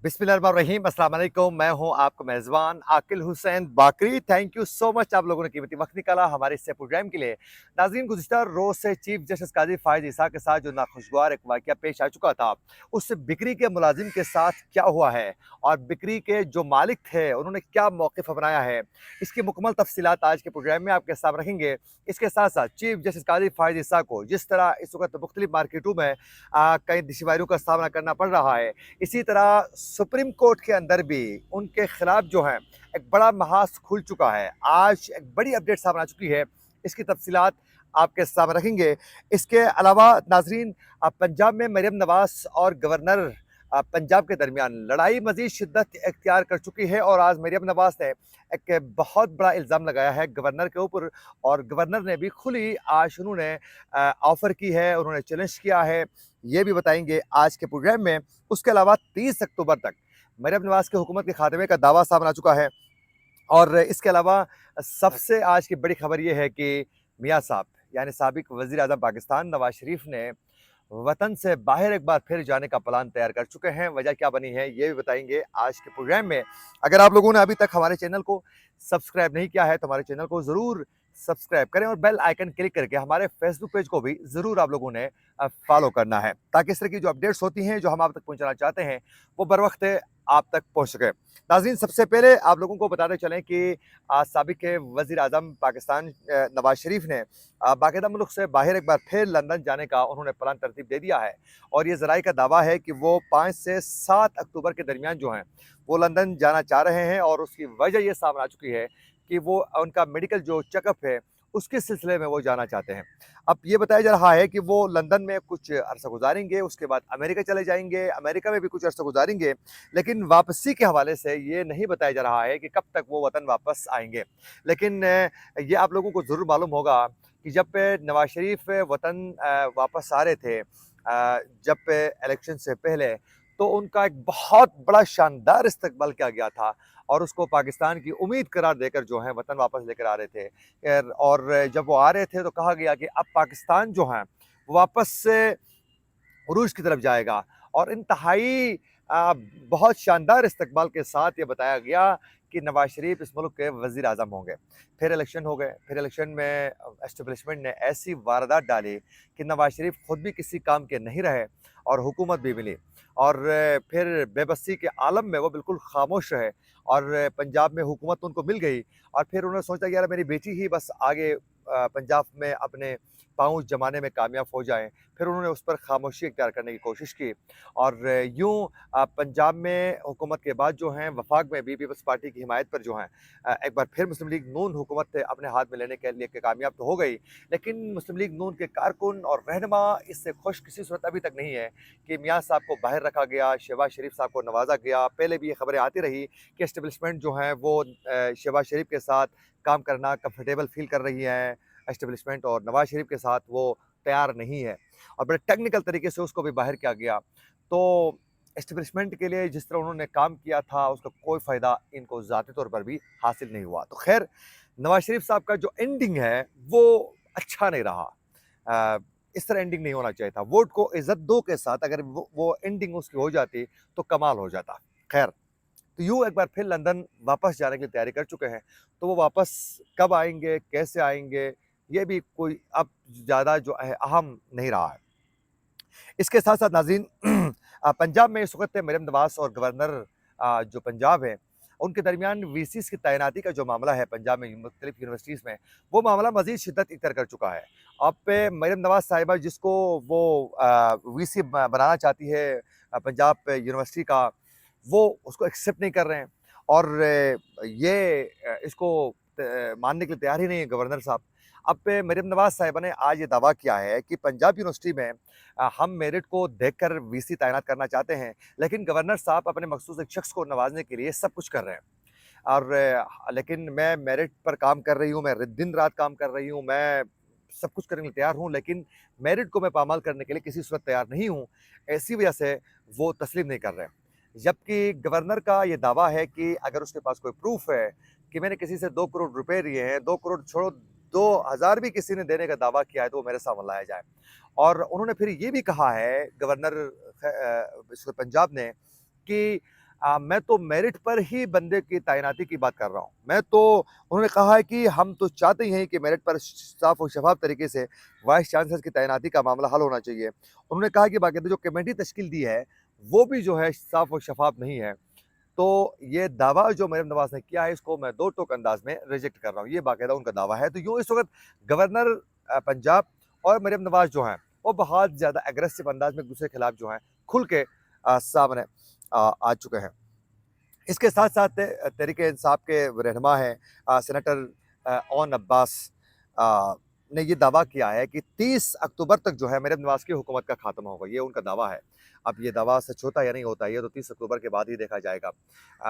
बिस्मिल्लाहिर्रहमानिर्रहीम, अस्सलाम वालेकुम। मैं हूं आपका मेज़बान आकिल हुसैन बाकरी। थैंक यू सो मच आप लोगों ने कीमती वक्त निकाला हमारे इस प्रोग्राम के लिए। नाज़रीन, गुज़िश्ता रोज़ से चीफ जस्टिस काज़ी फ़ाइज़ ईसा के साथ जो नाखुशगवार एक वाक़या पेश आ चुका था, उस बिक्री के मुलाजिम के साथ क्या हुआ है और बिक्री के जो मालिक थे उन्होंने क्या मौक़िफ़ अपनाया है, इसकी मुकम्मल तफ़सीलात आज के प्रोग्राम में आपके सामने रखेंगे। इसके साथ साथ चीफ जस्टिस काज़ी फ़ाइज़ ईसा को जिस तरह इस वक्त मुख्तलिफ मार्केटों में कई दुश्वारियों का सामना करना पड़ रहा है, इसी तरह सुप्रीम कोर्ट के अंदर भी उनके खिलाफ जो है एक बड़ा महाज खुल चुका है। आज एक बड़ी अपडेट सामने आ चुकी है, इसकी तफसीलात आपके सामने रखेंगे। इसके अलावा नाजरीन, पंजाब में मरियम नवाज और गवर्नर पंजाब के दरमियान लड़ाई मजीद शिद्दत इख्तियार कर चुकी है और आज मरियम नवाज ने एक बहुत बड़ा इल्ज़ाम लगाया है गवर्नर के ऊपर और गवर्नर ने भी खुली आज उन्होंने ऑफ़र की है, उन्होंने चैलेंज किया है, ये भी बताएंगे आज के प्रोग्राम में। उसके अलावा 30 अक्टूबर तक मरियम नवाज की हुकूमत के खात्मे का दावा सामने आ चुका है और इसके अलावा सबसे आज की बड़ी खबर ये है कि मियाँ साहब यानी साबिक वज़ीर आज़म पाकिस्तान नवाज शरीफ ने वतन से बाहर एक बार फिर जाने का प्लान तैयार कर चुके हैं। वजह क्या बनी है ये भी बताएंगे आज के प्रोग्राम में। अगर आप लोगों ने अभी तक हमारे चैनल को सब्सक्राइब नहीं किया है तो हमारे चैनल को ज़रूर सब्सक्राइब करें और बेल आइकन क्लिक करके हमारे फेसबुक पेज को भी ज़रूर आप लोगों ने फॉलो करना है, ताकि इस तरह की जो अपडेट्स होती हैं जो हम आप तक पहुंचाना चाहते हैं वो बर वक्त आप तक पहुंच सके। नाज़रीन, सबसे पहले आप लोगों को बताते चलें कि साबिक वज़ीर आज़म पाकिस्तान नवाज शरीफ ने बाकायदा मुल्क से बाहर एक बार फिर लंदन जाने का उन्होंने प्लान तरतीब दे दिया है और ये ज़राए का दावा है कि वो 5 से 7 अक्टूबर के दरमियान जो हैं वो लंदन जाना चाह रहे हैं और उसकी वजह ये सामने आ चुकी है कि वो उनका मेडिकल जो चेकअप है उसके सिलसिले में वो जाना चाहते हैं। अब ये बताया जा रहा है कि वो लंदन में कुछ अरसा गुजारेंगे, उसके बाद अमेरिका चले जाएंगे, अमेरिका में भी कुछ अरसा गुजारेंगे, लेकिन वापसी के हवाले से ये नहीं बताया जा रहा है कि कब तक वो वतन वापस आएंगे। लेकिन ये आप लोगों को ज़रूर मालूम होगा कि जब नवाज शरीफ वतन वापस आ रहे थे, जब इलेक्शन से पहले, तो उनका एक बहुत बड़ा शानदार इस्तकबाल किया गया था और उसको पाकिस्तान की उम्मीद करार देकर जो है वतन वापस लेकर आ रहे थे। और जब वो आ रहे थे तो कहा गया कि अब पाकिस्तान जो है वापस से उरूज की तरफ जाएगा और इंतहाई बहुत शानदार इस्तकबाल के साथ ये बताया गया कि नवाज शरीफ इस मुल्क के वज़ीर आज़म होंगे। फिर इलेक्शन हो गए, फिर इलेक्शन में एस्टेब्लिशमेंट ने ऐसी वारदात डाली कि नवाज शरीफ खुद भी किसी काम के नहीं रहे और हुकूमत भी मिली और फिर बेबसी के आलम में वो बिल्कुल खामोश रहे और पंजाब में हुकूमत उनको मिल गई और फिर उन्होंने सोचा कि यार मेरी बेटी ही बस आगे पंजाब में अपने पाँव जमाने में कामयाब हो जाएँ। फिर उन्होंने उस पर खामोशी इख्तियार करने की कोशिश की और यूँ पंजाब में हुकूमत के बाद जो हैं वफाक में भी पीपल्स पार्टी की हिमायत पर जो हैं एक बार फिर मुस्लिम लीग नून हुकूमत अपने हाथ में लेने के लिए कामयाब तो हो गई, लेकिन मुस्लिम लीग नून के कारकुन और रहनुमा इससे खुश किसी सूरत अभी तक नहीं है कि मियाँ साहब को बाहर रखा गया, शहबाज शरीफ साहब को नवाजा गया। पहले भी ये खबरें आती रही कि एस्टेब्लिशमेंट जो है वो शहबाज शरीफ के साथ काम करना कंफर्टेबल फील कर रही है एस्टेब्लिशमेंट और नवाज शरीफ के साथ वो तैयार नहीं है और बड़े टेक्निकल तरीके से उसको भी बाहर किया गया। तो एस्टेब्लिशमेंट के लिए जिस तरह उन्होंने काम किया था उसका कोई फ़ायदा इनको ज़ाती तौर पर भी हासिल नहीं हुआ। तो खैर, नवाज शरीफ साहब का जो एंडिंग है वो अच्छा नहीं रहा। इस तरह एंडिंग नहीं होना चाहिए था। वोट को इज़्ज़त दो के साथ अगर वो एंडिंग उसकी हो जाती तो कमाल हो जाता। खैर, तो यूँ एक बार फिर लंदन वापस जाने की तैयारी कर चुके हैं। तो वो वापस कब आएँगे, कैसे आएँगे, ये भी कोई अब ज़्यादा जो है अहम नहीं रहा है। इसके साथ-साथ नाज़रीन, पंजाब में इस वक़्त मरियम नवाज़ और गवर्नर जो पंजाब है, उनके दरमियान वीसीज़ की तैनाती का जो मामला है पंजाब में मुख्तलिफ़ यूनिवर्सिटीज़ में, वो मामला मज़ीद शिद्दत इख्तियार कर चुका है। अब पे मरियम नवाज़ साहिबा जिसको वो वीसी बनाना चाहती है पंजाब यूनिवर्सिटी का, वो उसको एक्सेप्ट नहीं कर रहे हैं और इसको मानने के लिए तैयार ही नहीं है गवर्नर साहब। अब पे मरियम नवाज़ साहिबा ने आज ये दावा किया है कि पंजाब यूनिवर्सिटी में हम मेरिट को देखकर वीसी तैनात करना चाहते हैं, लेकिन गवर्नर साहब अपने मखसूस एक शख्स को नवाजने के लिए सब कुछ कर रहे हैं और लेकिन मैं मेरिट पर काम कर रही हूँ, मैं दिन रात काम कर रही हूँ, मैं सब कुछ करने के लिए तैयार हूँ, लेकिन मेरिट को मैं पामाल करने के लिए किसी सूरत तैयार नहीं हूँ। ऐसी वजह से वो तस्लीम नहीं कर रहे हैं। जबकि गवर्नर का ये दावा है कि अगर उसके पास कोई प्रूफ है कि मैंने किसी से 2 करोड़ रुपए लिए हैं, 2 करोड़ छोड़ो, 2000 भी किसी ने देने का दावा किया है तो वो मेरे सामने लाया जाए। और उन्होंने फिर ये भी कहा है गवर्नर पंजाब ने कि मैं तो मेरिट पर ही बंदे की तैनाती की बात कर रहा हूँ। मैं तो उन्होंने कहा है कि हम तो चाहते ही हैं कि मेरिट पर साफ़ और शफ़ाफ़ तरीके से वाइस चांसलर की तैनाती का मामला हल होना चाहिए। उन्होंने कहा कि बाकायदा जो कमेटी तश्कील दी है, वो भी जो है साफ़ और शफ़ाफ़ नहीं है। तो ये दावा जो मरियम नवाज़ ने किया है, इसको मैं दो टोक अंदाज़ में रिजेक्ट कर रहा हूँ। ये बाकायदा उनका दावा है। तो यूँ इस वक़्त गवर्नर पंजाब और मरियम नवाज़ जो हैं, वो बहुत ज़्यादा एग्रेसिव अंदाज़ में एक-दूसरे के खिलाफ जो हैं, खुल के सामने आ चुके हैं। इसके साथ-साथ तहरीक-ए-इंसाफ के रहनुमा हैं सेनेटर ओन अब्बास ने ये दावा किया है कि 30 अक्टूबर तक जो है मरियम नवाज़ की हुकूमत का खात्मा होगा, ये उनका दावा है। अब ये दावा सच होता है या नहीं होता है, ये तो 30 अक्टूबर के बाद ही देखा जाएगा।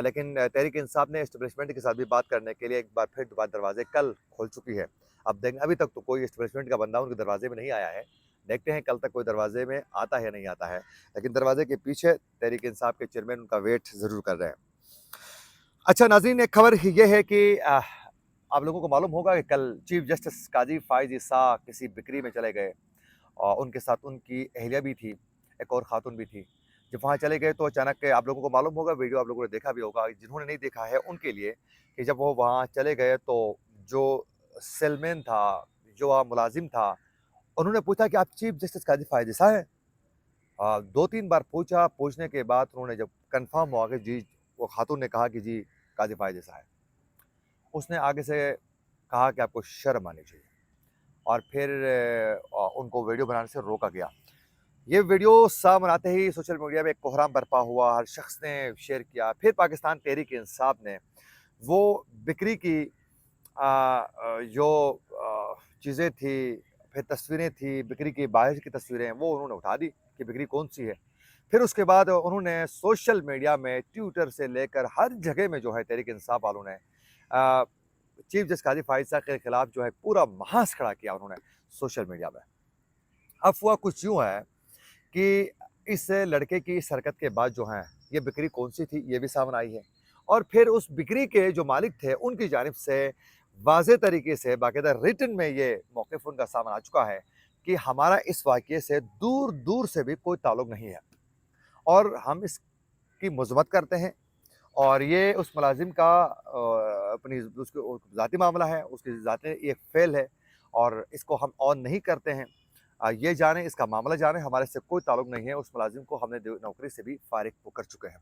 लेकिन तहरीक-ए-इंसाफ ने एस्टेब्लिशमेंट के साथ भी बात करने के लिए एक बार फिर दोबारा दरवाज़े कल खोल चुकी है। अब देखें, अभी तक तो कोई एस्टेब्लिशमेंट का बंदा उनके दरवाज़े में नहीं आया है। देखते हैं कल तक कोई दरवाज़े में आता है या नहीं आता है। लेकिन दरवाज़े के पीछे तहरीक-ए-इंसाफ के चेयरमैन उनका वेट ज़रूर कर रहे हैं। अच्छा नाज़रीन, एक खबर ये है कि आप लोगों को मालूम होगा कि कल चीफ जस्टिस काज़ी फ़ाइज़ ईसा किसी बिक्री में चले गए और उनके साथ उनकी अहलिया भी थी, एक और ख़ातून भी थी। जब वहाँ चले गए तो अचानक आप लोगों को मालूम होगा, वीडियो आप लोगों ने देखा भी होगा, जिन्होंने नहीं देखा है उनके लिए, कि जब वो वहाँ चले गए तो जो सेलमैन था, जो वहाँ मुलाज़िम था, उन्होंने पूछा कि आप चीफ जस्टिस काज़ी फ़ाइज़ ईसा हैं? 2-3 बार पूछा, पूछने के बाद उन्होंने जब कन्फ़र्म हुआ कि जी, वो ख़ातून ने कहा कि जी, काज़ी फ़ाइज़ ईसा है। उसने आगे से कहा कि आपको शर्म आनी चाहिए और फिर उनको वीडियो बनाने से रोका गया। ये वीडियो सामने आते ही सोशल मीडिया में एक कोहराम बर्पा हुआ, हर शख्स ने शेयर किया। फिर पाकिस्तान तहरीक-ए-इंसाफ ने वो बिक्री की जो चीज़ें थी, फिर तस्वीरें थी, बिक्री की बाहर की तस्वीरें, वो उन्होंने उठा दी कि बिक्री कौन-सी है। फिर उसके बाद उन्होंने सोशल मीडिया में, ट्विटर से लेकर हर जगह में जो है तहरीक-ए-इंसाफ वालों ने अ, चीफ जस्टिस काज़ी फ़ाइज़ साहब के खिलाफ जो है पूरा महास खड़ा किया उन्होंने सोशल मीडिया में। अफ़वाह कुछ यूँ है कि इस लड़के की इस हरकत के बाद जो है, ये बिक्री कौन-सी थी, ये भी सामने आई है। और फिर उस बिक्री के जो मालिक थे, उनकी जानिब से वाज़ेह तरीके से बाकायदा रिटन में ये मौक़िफ़ उनका सामने आ चुका है कि हमारा इस वाक़ये से दूर-दूर से भी कोई ताल्लुक नहीं है और हम इसकी मज़म्मत करते हैं। और ये उस मुलाज़िम का अपनी उसको ज़ाती मामला है, उसकी ज़ाती एक फ़ेल है और इसको हम ऑन नहीं करते हैं। ये जानें, इसका मामला जानें, हमारे से कोई ताल्लुक नहीं है, उस मुलाज़िम को हमने नौकरी से भी फ़ारिग वो कर चुके हैं।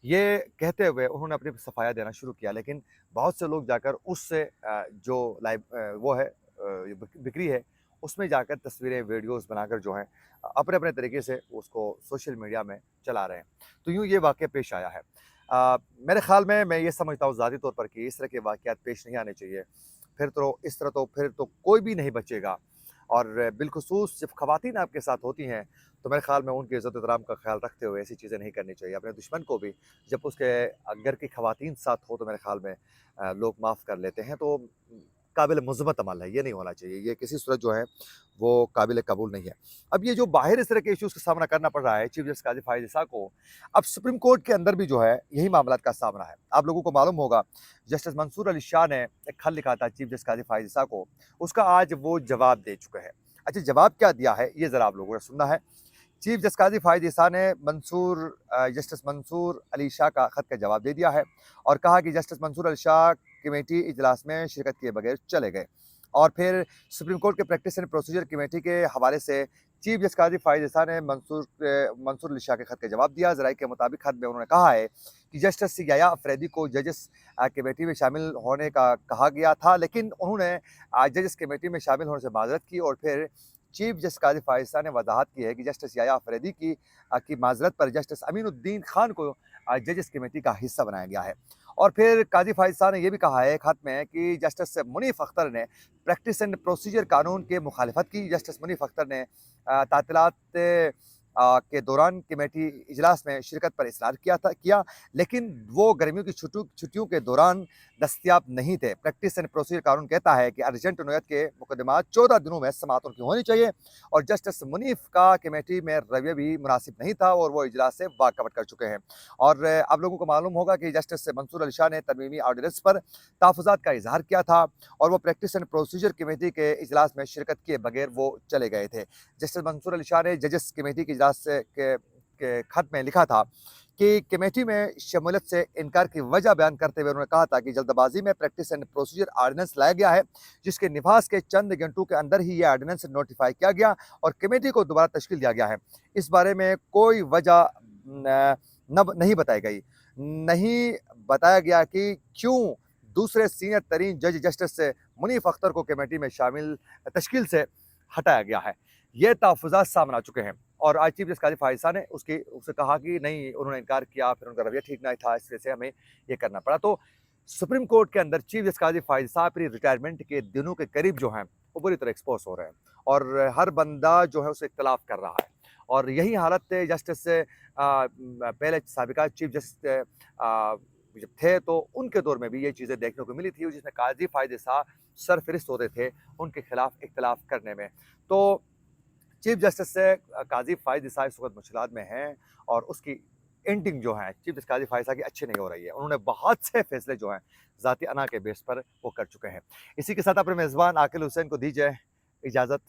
ये कहते हुए उन्होंने अपनी सफ़ाया देना शुरू किया, लेकिन बहुत से लोग जाकर उससे जो वो है बिक्री है, उसमें जाकर तस्वीरें, वीडियोज़ बनाकर जो हैं अपने-अपने तरीके से उसको सोशल मीडिया में चला रहे हैं। तो यूँ ये वाक़या पेश आया है। मेरे ख़्याल में मैं ये समझता हूँ ज़ाती तौर पर कि इस तरह के वाक़यात पेश नहीं आने चाहिए। फिर तो कोई भी नहीं बचेगा और बिलख़ुसूस जब ख़वातीन आपके साथ होती हैं, तो मेरे ख़्याल में उनकी इज़्ज़त एहतराम का ख़्याल रखते हुए ऐसी चीज़ें नहीं करनी चाहिए। अपने दुश्मन को भी जब उसके घर की ख़वातीन साथ हो तो मेरे ख़्याल में लोग माफ़ कर लेते हैं। तो काबिल मज़म्मत अमल है, ये नहीं होना चाहिए। ये किसी सूरत जो है वो काबिल कबूल नहीं है। अब ये जो बाहर इस तरह के इश्यूज़ का सामना करना पड़ रहा है चीफ जस्टिस काज़ी फ़ाइज़ ईसा को, अब सुप्रीम कोर्ट के अंदर भी जो है यही मामलात का सामना है। आप लोगों को मालूम होगा, जस्टिस मंसूर अली शाह ने एक खत लिखा था चीफ जस्टिस काज़ी फ़ाइज़ ईसा को, उसका आज वो जवाब दे चुके हैं। अच्छा, जवाब क्या दिया है, ये ज़रा आप लोगों ने सुनना है। चीफ जस्टिस काज़ी फ़ाइज़ ईसा ने जस्टिस मंसूर अली शाह का खत का जवाब दे दिया है और कहा कि जस्टिस मंसूर अली शाह कमेटी इजलास में शिरकत किए बगैर चले गए। और फिर सुप्रीम कोर्ट के प्रैक्टिस एंड प्रोसीजर कमेटी के हवाले से चीफ जस्टिस काज़ी फ़ाइज़ ईसा ने मंसूर अली शाह के खत का जवाब दिया। ज़राए के मुताबिक खत में उन्होंने कहा है कि जस्टिस याया अफरीदी को जजेस कमेटी में शामिल होने का कहा गया था, लेकिन उन्होंने जजेस कमेटी में शामिल होने से माज़रत की और फिर चीफ जस्टिस काज़ी फ़ाइज़ ईसा ने वजाहत की है कि जस्टिस याया अफरीदी की माज़रत पर जस्टिस अमीनुद्दीन खान को जजेस कमेटी का हिस्सा बनाया गया है। और फिर काज़ी फ़ाइज़ ईसा ने यह भी कहा है खत में कि जस्टिस मुनीफ़ अख्तर ने प्रैक्टिस एंड प्रोसीजर कानून के मुखालिफत की। जस्टिस मुनीफ़ अख्तर ने तातीलात के दौरान कमेटी इजलास में शिरकत पर इसरार किया, लेकिन वो गर्मियों की छुट्टियों के दौरान दस्तयाब नहीं थे। प्रैक्टिस एंड प्रोसीजर कानून कहता है कि अर्जेंट नोयत के मुकदमात 14 दिनों में समाअत उनकी होनी चाहिए और जस्टिस मुनीफ़ का कमेटी में रवैया भी मुनासिब नहीं था और वो इजलास से वाकआउट कर चुके हैं। और आप लोगों को मालूम होगा कि जस्टिस मंसूर अली शाह ने तरमीमी ऑर्डिनेंस पर तहफ़्फ़ुज़ात का इज़हार किया था और वो प्रैक्टिस एंड प्रोसीजर कमेटी के इजलास में शिरकत किए बगैर वो चले गए थे। जस्टिस मंसूर अली शाह ने जजेस कमेटी के इजलास के खत में लिखा था कि कमेटी में शमूलियत से इनकार की वजह बयान करते हुए उन्होंने कहा था कि जल्दबाजी में प्रैक्टिस एंड प्रोसीजर आर्डिनेंस लाया गया है, जिसके निफाज के चंद घंटों के अंदर ही यह आर्डिनेंस नोटिफाई किया गया और कमेटी को दोबारा तश्कील दिया गया है। इस बारे में कोई वजह नहीं बताई गई, नहीं बताया गया कि क्यों दूसरे सीनियर तरीन जज जस्टिस से मुनीफ अख्तर को कमेटी में शामिल तश्कील से हटाया गया है। ये तहफ़्फ़ुज़ात सामने आ चुके हैं और आज चीफ जस्टिस काज़ी फ़ाइज़ ने उससे कहा कि नहीं, उन्होंने इनकार किया, फिर उनका रवैया ठीक नहीं था, इस वजह से हमें ये करना पड़ा। तो सुप्रीम कोर्ट के अंदर चीफ जस्टिस काज़ी फ़ाइज़ साहब अपनी रिटायरमेंट के दिनों के करीब जो हैं, वो बुरी तरह एक्सपोज़ हो रहे हैं और हर बंदा जो है उससे इख्तिलाफ़ कर रहा है और यही हालत जस्टिस पहले साबिक़ा चीफ जस्टिस जब थे तो उनके दौर में भी ये चीज़ें देखने को मिली थी, जिसमें काज़ी फ़ायज़ साहब सरफ़हरिस्त होते थे उनके खिलाफ इख्तिलाफ़ करने में। तो चीफ जस्टिस से काज़ी फ़ायज़ साहब इस वक़्त मुश्किलात में हैं और उसकी एंडिंग जो है चीफ जस्टिस काज़ी फ़ायज़ साहब की अच्छी नहीं हो रही है। उन्होंने बहुत से फ़ैसले जो हैं ज़ाती अना के बेस पर वो कर चुके हैं। इसी के साथ अपने मेज़बान आकिल हुसैन को दीजिए इजाज़त।